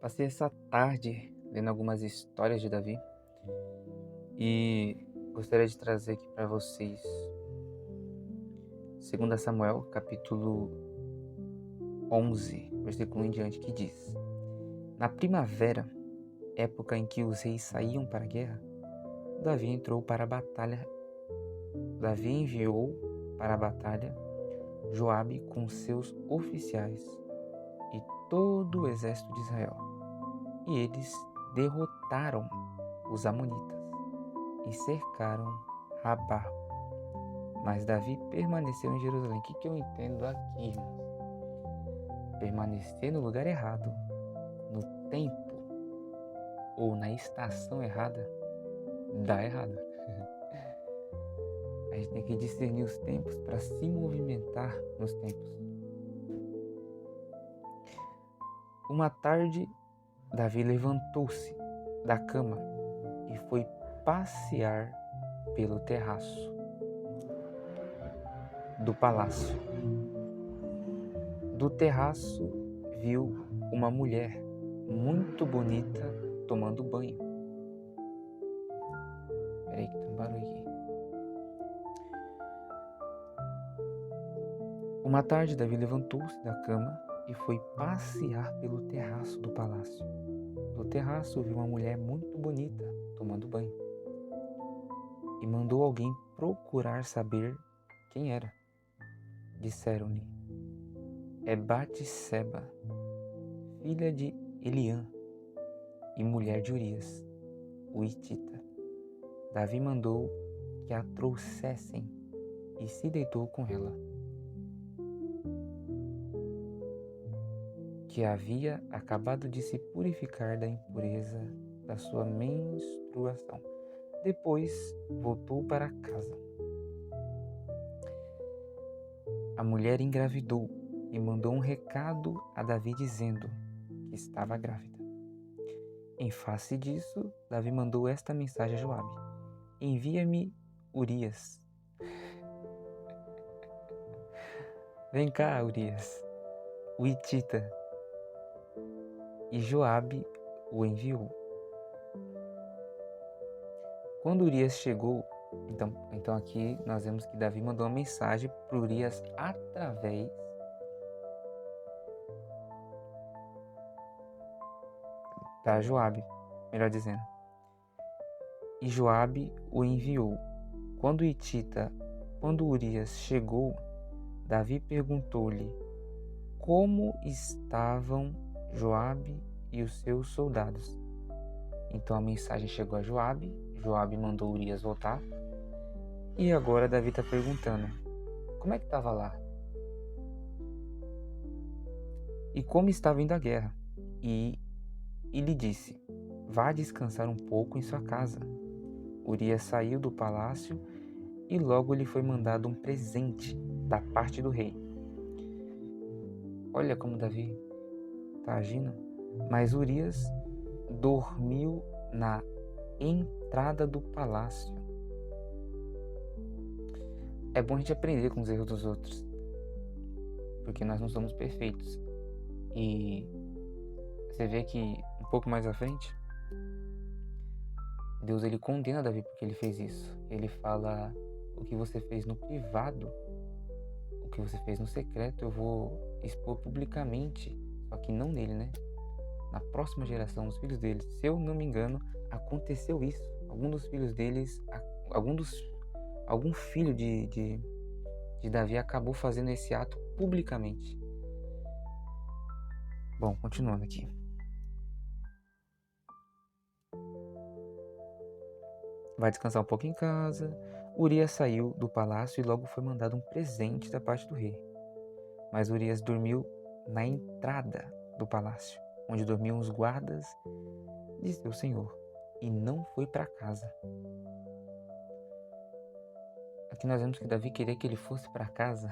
Passei essa tarde lendo algumas histórias de Davi e gostaria de trazer aqui para vocês 2 Samuel, capítulo 11, versículo 1 em diante, que diz: Na primavera, época em que os reis saíam para a guerra, Davi entrou para a batalha. Davi enviou para a batalha Joabe com seus oficiais e todo o exército de Israel. E eles derrotaram os amonitas e cercaram Rabá. Mas Davi permaneceu em Jerusalém. O que eu entendo aqui, irmãos? Permanecer no lugar errado, no tempo ou na estação errada, dá errado. A gente tem que discernir os tempos para se movimentar nos tempos. Uma tarde, Davi levantou-se da cama e foi passear pelo terraço do palácio. Do terraço viu uma mulher muito bonita tomando banho. Peraí que tem um barulho aqui. Uma tarde, Davi levantou-se da cama e foi passear pelo terraço do palácio. Do terraço viu uma mulher muito bonita tomando banho e mandou alguém procurar saber quem era. Disseram-lhe: é Batseba, filha de Eliã e mulher de Urias, o hitita. Davi mandou que a trouxessem e se deitou com ela, que havia acabado de se purificar da impureza da sua menstruação. Depois voltou para casa. A mulher engravidou e mandou um recado a Davi dizendo que estava grávida. Em face disso, Davi mandou esta mensagem a Joabe: envia-me Urias. Vem cá, Urias, o hitita. E Joabe o enviou. Quando Urias chegou, então aqui nós vemos que Davi mandou uma mensagem para Urias através da Joabe, melhor dizendo. E Joabe o enviou. Quando Urias chegou, Davi perguntou-lhe como estavam Joabe e os seus soldados. Então a mensagem chegou a Joabe mandou Urias voltar. E agora Davi está perguntando: como é que estava lá? E como estava indo a guerra? E lhe disse: vá descansar um pouco em sua casa. Urias saiu do palácio e logo lhe foi mandado um presente da parte do rei. Olha como Davi está agindo. Mas Urias dormiu na entrada do palácio. É bom a gente aprender com os erros dos outros, porque nós não somos perfeitos. E você vê que um pouco mais à frente, Deus ele condena Davi porque ele fez isso. Ele fala: o que você fez no privado, o que você fez no secreto, eu vou expor publicamente. Só que não nele, né? Na próxima geração, os filhos deles. Se eu não me engano, aconteceu isso. Algum dos filhos deles, algum filho de Davi acabou fazendo esse ato publicamente. Bom, continuando aqui. Vai descansar um pouco em casa. Urias saiu do palácio e logo foi mandado um presente da parte do rei. Mas Urias dormiu na entrada do palácio, onde dormiam os guardas de seu senhor, e não foi para casa. Aqui nós vemos que Davi queria que ele fosse para casa.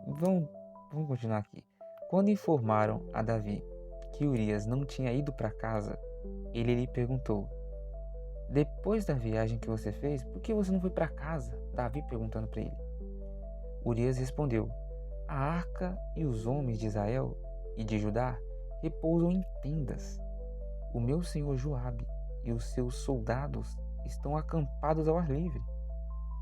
Vamos continuar aqui. Quando informaram a Davi que Urias não tinha ido para casa, ele lhe perguntou: depois da viagem que você fez, por que você não foi para casa? Davi perguntando para ele. Urias respondeu: a arca e os homens de Israel e de Judá repousam em tendas. O meu senhor Joabe e os seus soldados estão acampados ao ar livre.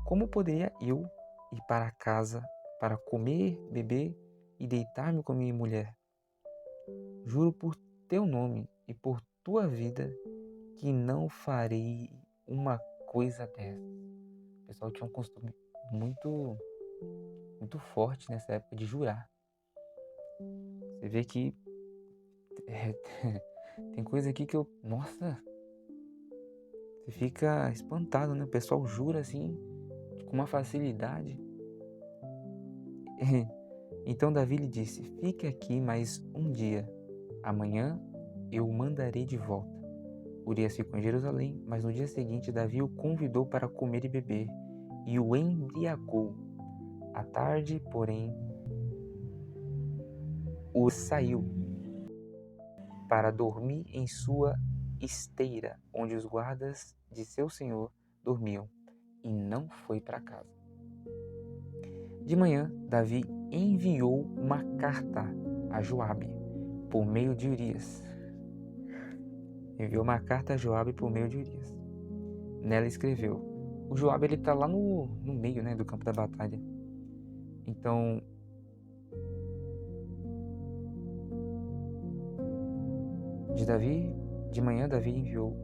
Como poderia eu ir para casa para comer, beber e deitar-me com minha mulher? Juro por teu nome e por tua vida que não farei uma coisa dessa. O pessoal tinha um costume muito, muito forte nessa época de jurar. Você vê que tem coisa aqui que nossa, você fica espantado, né? O pessoal jura assim, com uma facilidade. Então Davi lhe disse: fique aqui mais um dia. Amanhã eu o mandarei de volta. Urias ficou em Jerusalém, mas no dia seguinte Davi o convidou para comer e beber, e o embriagou. À tarde, porém, o saiu para dormir em sua esteira, onde os guardas de seu senhor dormiam, e não foi para casa. De manhã, Davi enviou uma carta a Joabe por meio de Urias. Nela escreveu. O Joabe ele tá lá no meio, né, do campo da batalha. Então, de manhã Davi enviou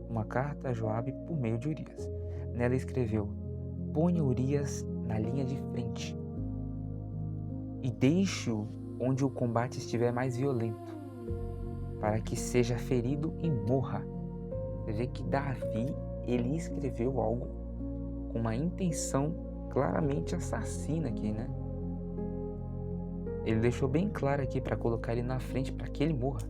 uma carta a Joabe por meio de Urias. Nela escreveu: ponha Urias na linha de frente e deixe-o onde o combate estiver mais violento, para que seja ferido e morra. Você vê que Davi, ele escreveu algo com uma intenção claramente assassina aqui, né? Ele deixou bem claro aqui para colocar ele na frente para que ele morra.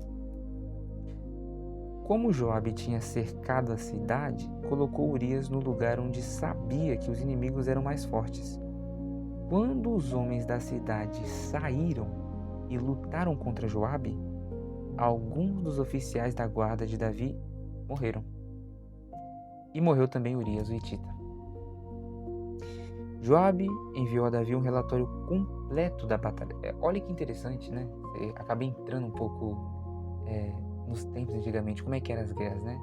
Como Joabe tinha cercado a cidade, colocou Urias no lugar onde sabia que os inimigos eram mais fortes. Quando os homens da cidade saíram e lutaram contra Joabe, alguns dos oficiais da guarda de Davi morreram. E morreu também Urias, o hitita. Joabe enviou a Davi um relatório completo da batalha. Olha que interessante, né? Acabei entrando um pouco nos tempos antigamente, como é que eram as guerras, né?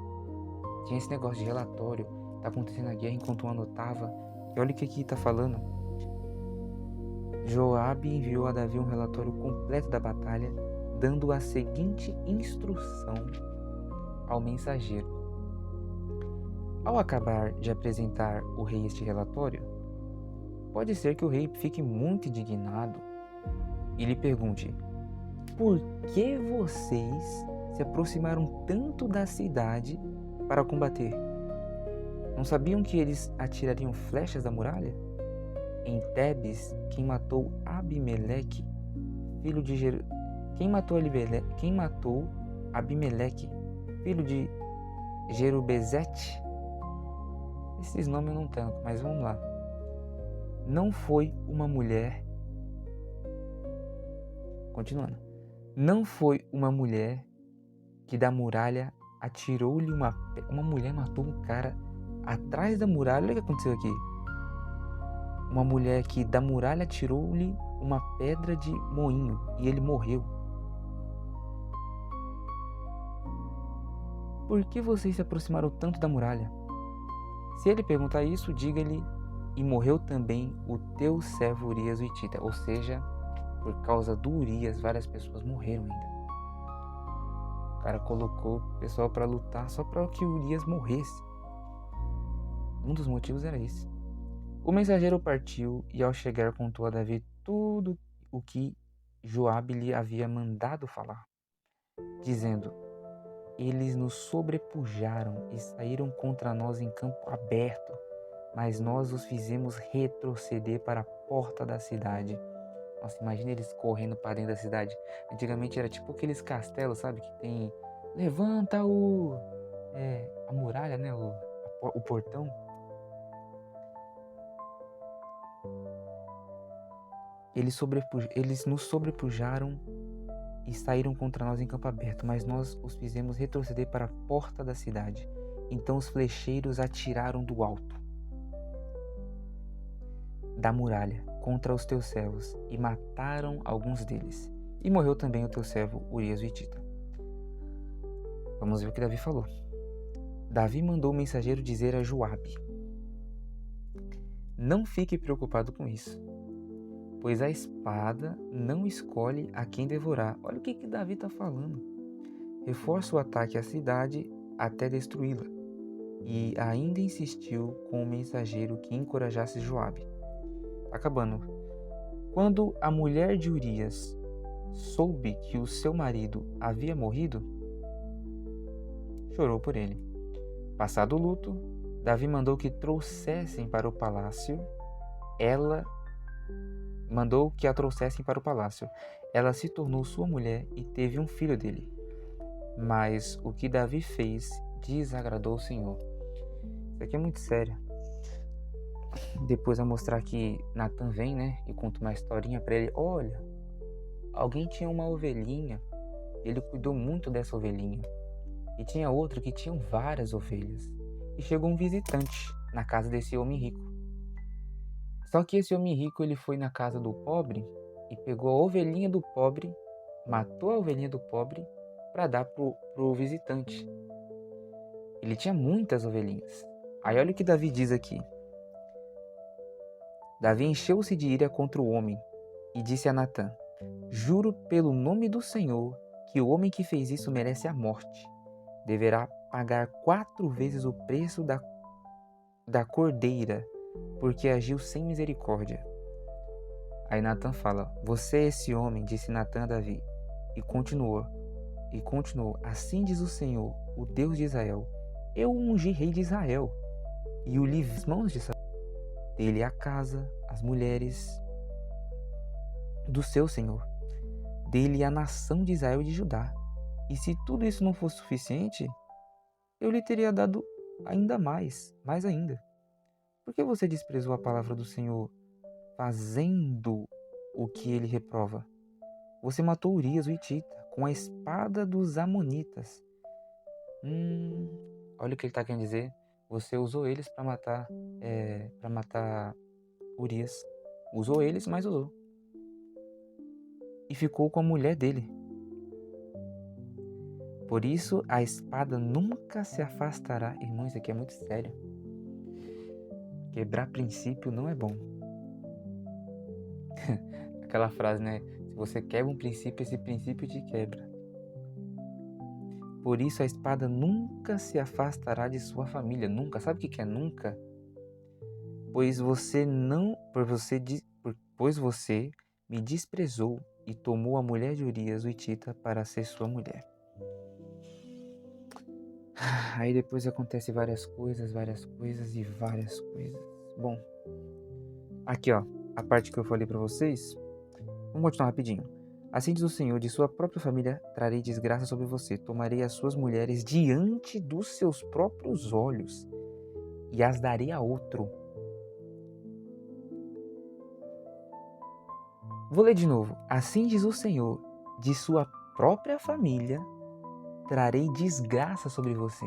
Tinha esse negócio de relatório, tá acontecendo a guerra enquanto um anotava. E olha o que aqui tá falando. Joabe enviou a Davi um relatório completo da batalha, dando a seguinte instrução ao mensageiro. Ao acabar de apresentar o rei este relatório, pode ser que o rei fique muito indignado e lhe pergunte: por que vocês se aproximaram tanto da cidade para combater? Não sabiam que eles atirariam flechas da muralha? Em Tebes, quem matou Abimeleque, filho de Abimeleque, filho de Jerubezete? Esses nomes eu não tanco, mas vamos lá. Não foi uma mulher. Continuando. Não foi uma mulher que da muralha atirou-lhe uma mulher matou um cara atrás da muralha. Olha o que aconteceu aqui. Uma mulher que da muralha atirou-lhe uma pedra de moinho e ele morreu. Por que vocês se aproximaram tanto da muralha? Se ele perguntar isso, diga-lhe: e morreu também o teu servo Urias o hitita. Ou seja, por causa do Urias, várias pessoas morreram ainda. O cara colocou o pessoal para lutar só para que o Urias morresse. Um dos motivos era esse. O mensageiro partiu e ao chegar contou a Davi tudo o que Joabe lhe havia mandado falar, dizendo: eles nos sobrepujaram e saíram contra nós em campo aberto, mas nós os fizemos retroceder para a porta da cidade. Nossa, imagina eles correndo para dentro da cidade. Antigamente era tipo aqueles castelos, sabe? Que tem... levanta a muralha, né? O portão. Eles nos sobrepujaram e saíram contra nós em campo aberto, mas nós os fizemos retroceder para a porta da cidade. Então os flecheiros atiraram do alto da muralha contra os teus servos e mataram alguns deles. E morreu também o teu servo Urias o hitita. Vamos ver o que Davi falou. Davi mandou o mensageiro dizer a Joabe: não fique preocupado com isso, pois a espada não escolhe a quem devorar. Olha o que Davi está falando. Reforça o ataque à cidade até destruí-la. E ainda insistiu com o mensageiro que encorajasse Joabe. Acabando. Quando a mulher de Urias soube que o seu marido havia morrido, chorou por ele. Passado o luto, Davi mandou que trouxessem para o palácio. Mandou que a trouxessem para o palácio. Ela se tornou sua mulher e teve um filho dele. Mas o que Davi fez desagradou o Senhor. Isso aqui é muito sério. Depois vai mostrar que Natan vem, né? E conta uma historinha para ele. Olha, alguém tinha uma ovelhinha. Ele cuidou muito dessa ovelhinha. E tinha outra que tinha várias ovelhas. E chegou um visitante na casa desse homem rico. Só que esse homem rico, ele foi na casa do pobre e pegou a ovelhinha do pobre, matou a ovelhinha do pobre para dar pro visitante. Ele tinha muitas ovelhinhas. Aí olha o que Davi diz aqui. Davi encheu-se de ira contra o homem e disse a Natã: juro pelo nome do Senhor que o homem que fez isso merece a morte. Deverá pagar 4 vezes o preço da cordeira, porque agiu sem misericórdia. Aí Natã fala: você é esse homem, disse Natã a Davi. E continuou, assim diz o Senhor, o Deus de Israel: eu o ungi rei de Israel, e o livrei das mãos de Saul. Dele a casa, as mulheres do seu Senhor. Dele a nação de Israel e de Judá. E se tudo isso não fosse suficiente, eu lhe teria dado ainda mais ainda. Por que você desprezou a palavra do Senhor, fazendo o que ele reprova? Você matou Urias, o Hitita, com a espada dos Amonitas. Olha o que ele está querendo dizer. Você usou eles para matar Urias. Usou eles, mas usou. E ficou com a mulher dele. Por isso a espada nunca se afastará. Irmãos, isso aqui é muito sério. Quebrar princípio não é bom. Aquela frase, né? Se você quebra um princípio, esse princípio te quebra. Por isso a espada nunca se afastará de sua família. Nunca. Sabe o que é nunca? Pois você me desprezou e tomou a mulher de Urias, o Hitita, para ser sua mulher. Aí depois acontece várias coisas. Bom, aqui ó, a parte que eu falei para vocês. Vamos continuar rapidinho. Assim diz o Senhor: de sua própria família trarei desgraça sobre você. Tomarei as suas mulheres diante dos seus próprios olhos e as darei a outro. Vou ler de novo. Assim diz o Senhor: de sua própria família trarei desgraça sobre você.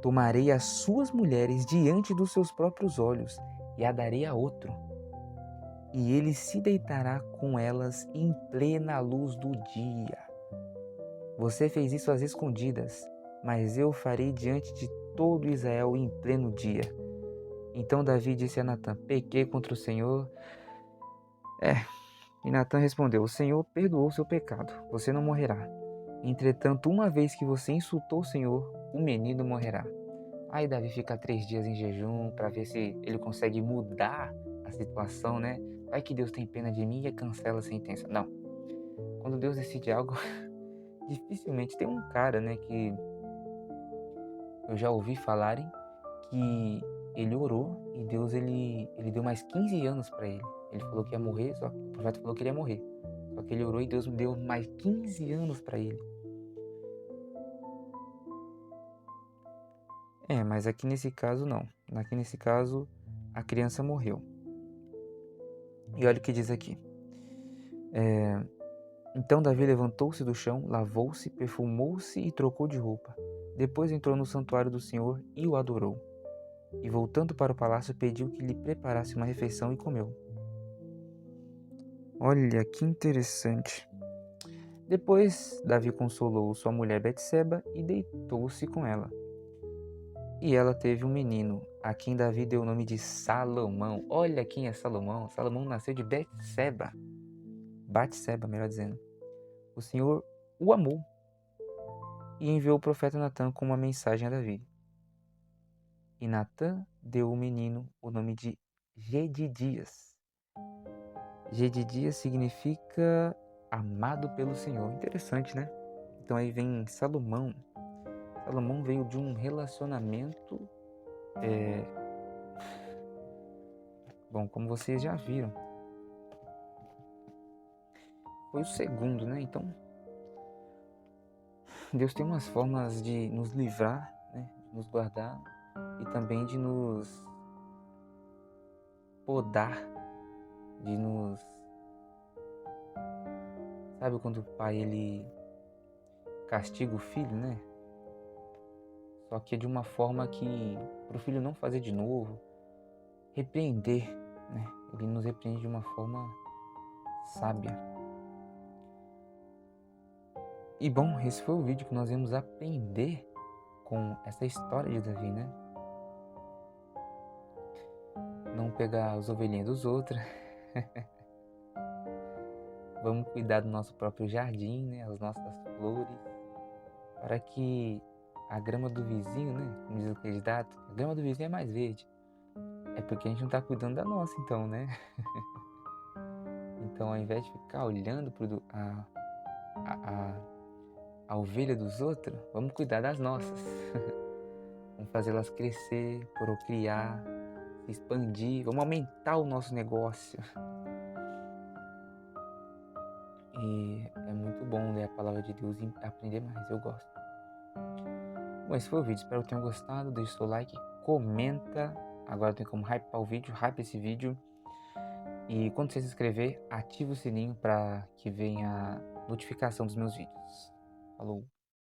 Tomarei as suas mulheres diante dos seus próprios olhos e a darei a outro. E ele se deitará com elas em plena luz do dia. Você fez isso às escondidas, mas eu farei diante de todo Israel em pleno dia. Então Davi disse a Natã: pequei contra o Senhor. E Natã respondeu: o Senhor perdoou seu pecado, você não morrerá. Entretanto, uma vez que você insultou o Senhor, o menino morrerá. Aí Davi fica 3 dias em jejum para ver se ele consegue mudar a situação, né? Vai que Deus tem pena de mim e cancela a sentença. Não. Quando Deus decide algo, dificilmente tem um cara, né, que eu já ouvi falarem que ele orou e Deus ele deu mais 15 anos para ele. Ele falou que ia morrer, só que o profeta falou que ele ia morrer. Só que ele orou e Deus deu mais 15 anos para ele. Mas aqui nesse caso não. Aqui nesse caso a criança morreu. E olha o que diz aqui. Então Davi levantou-se do chão, lavou-se, perfumou-se e trocou de roupa. Depois entrou no santuário do Senhor e o adorou. E voltando para o palácio, pediu que lhe preparasse uma refeição e comeu. Olha que interessante. Depois, Davi consolou sua mulher Betseba e deitou-se com ela. E ela teve um menino, a quem Davi deu o nome de Salomão. Olha quem é Salomão. Salomão nasceu de Betseba. Batseba, melhor dizendo. O Senhor o amou e enviou o profeta Natã com uma mensagem a Davi. E Natã deu ao menino o nome de Gedidias. Gedidias significa amado pelo Senhor. Interessante, né? Então aí vem Salomão. Salomão veio de um relacionamento, bom, como vocês já viram, foi o segundo, né? Então, Deus tem umas formas de nos livrar, né? De nos guardar e também de nos podar, de nos... Sabe quando o pai, ele castiga o filho, né? Só que é de uma forma que, para o filho não fazer de novo, repreender, né? Ele nos repreende de uma forma sábia. E bom, esse foi o vídeo que nós vamos aprender com essa história de Davi, né? Não pegar as ovelhinhas dos outros. Vamos cuidar do nosso próprio jardim, né? As nossas flores. Para que a grama do vizinho, né? Como diz o candidato, a grama do vizinho é mais verde. É porque a gente não está cuidando da nossa, então, né? Então, ao invés de ficar olhando a ovelha dos outros, vamos cuidar das nossas. Vamos fazê-las crescer, procriar, se expandir. Vamos aumentar o nosso negócio. E é muito bom ler a palavra de Deus e aprender mais. Eu gosto. Bom, esse foi o vídeo. Espero que tenham gostado. Deixe seu like, comenta. Agora tem como hypear o vídeo. Hype esse vídeo. E quando você se inscrever, ative o sininho para que venha a notificação dos meus vídeos. Falou!